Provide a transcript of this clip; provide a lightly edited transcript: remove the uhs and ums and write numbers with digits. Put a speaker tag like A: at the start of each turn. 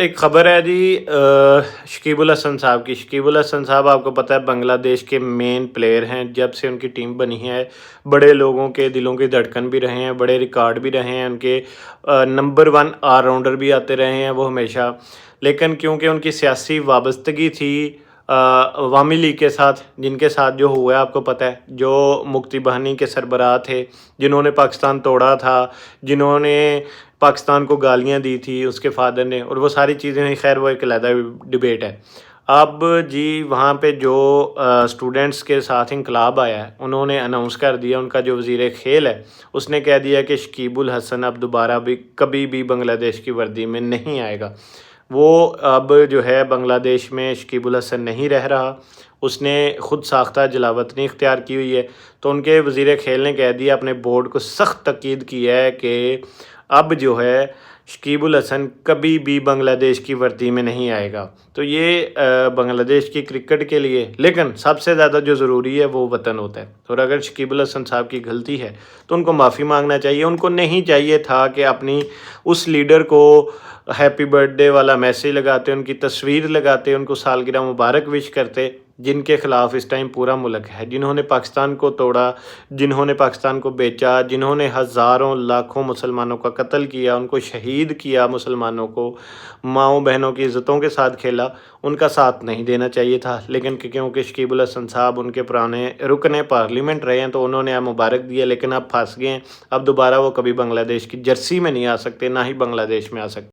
A: एक ख़बर है जी शकीबुल हसन साहब की। शकीबुल हसन साहब आपको पता है बांग्लादेश के मेन प्लेयर हैं। जब से उनकी टीम बनी है बड़े लोगों के दिलों की धड़कन भी रहे हैं, बड़े रिकॉर्ड भी रहे हैं उनके। नंबर 1 ऑलराउंडर भी आते रहे हैं वो हमेशा। लेकिन क्योंकि उनकी सियासी वाबस्तगी थी अवामी लीग के साथ, जिनके साथ जो हुआ है आपको पता है, जो मुक्ति बहानी के सरबराह थे, जिन्होंने पाकिस्तान तोड़ा था, जिन्होंने पाकिस्तान को गालियाँ दी थी उसके फादर ने, और वो सारी चीज़ें हैं। खैर वो एक अलग डिबेट है। अब जी वहाँ पे जो स्टूडेंट्स के साथ इनकलाब आया है, उन्होंने अनाउंस कर दिया, उनका जो वज़ीर खेल है उसने कह दिया कि शकीबुल हसन अब दोबारा भी कभी भी बांग्लादेश की वर्दी में नहीं आएगा। वो अब जो है बांग्लादेश में शकीबुल हसन नहीं रह रहा, उसने ख़ुद साख्ता जलावतनी इख्तियार की हुई है। तो उनके वज़ीर खेल ने कह दिया, अपने बोर्ड को सख्त ताकीद की है कि अब जो है शकीबुल हसन कभी भी बांग्लादेश की वर्दी में नहीं आएगा। तो ये बांग्लादेश की क्रिकेट के लिए, लेकिन सबसे ज़्यादा जो ज़रूरी है वो वतन होता है। और अगर शकीबुल हसन साहब की गलती है तो उनको माफ़ी मांगना चाहिए। उनको नहीं चाहिए था कि अपनी उस लीडर को हैप्पी बर्थडे वाला मैसेज लगाते, उनकी तस्वीर लगाते, उनको सालगिरह मुबारक विश करते, जिनके ख़िलाफ़ इस टाइम पूरा मुल्क है, जिन्होंने पाकिस्तान को तोड़ा, जिन्होंने पाकिस्तान को बेचा, जिन्होंने हज़ारों लाखों मुसलमानों का कत्ल किया, उनको शहीद किया, मुसलमानों को माँओं बहनों की इज़्ज़तों के साथ खेला। उनका साथ नहीं देना चाहिए था। लेकिन क्योंकि शकीबुल हसन साहब उनके पुराने रुकने पार्लियामेंट रहे हैं तो उन्होंने मुबारक दिया, लेकिन अब फंस गए हैं। अब दोबारा वो कभी बांग्लादेश की जर्सी में नहीं आ सकते, ना ही बांग्लादेश में आ सकते।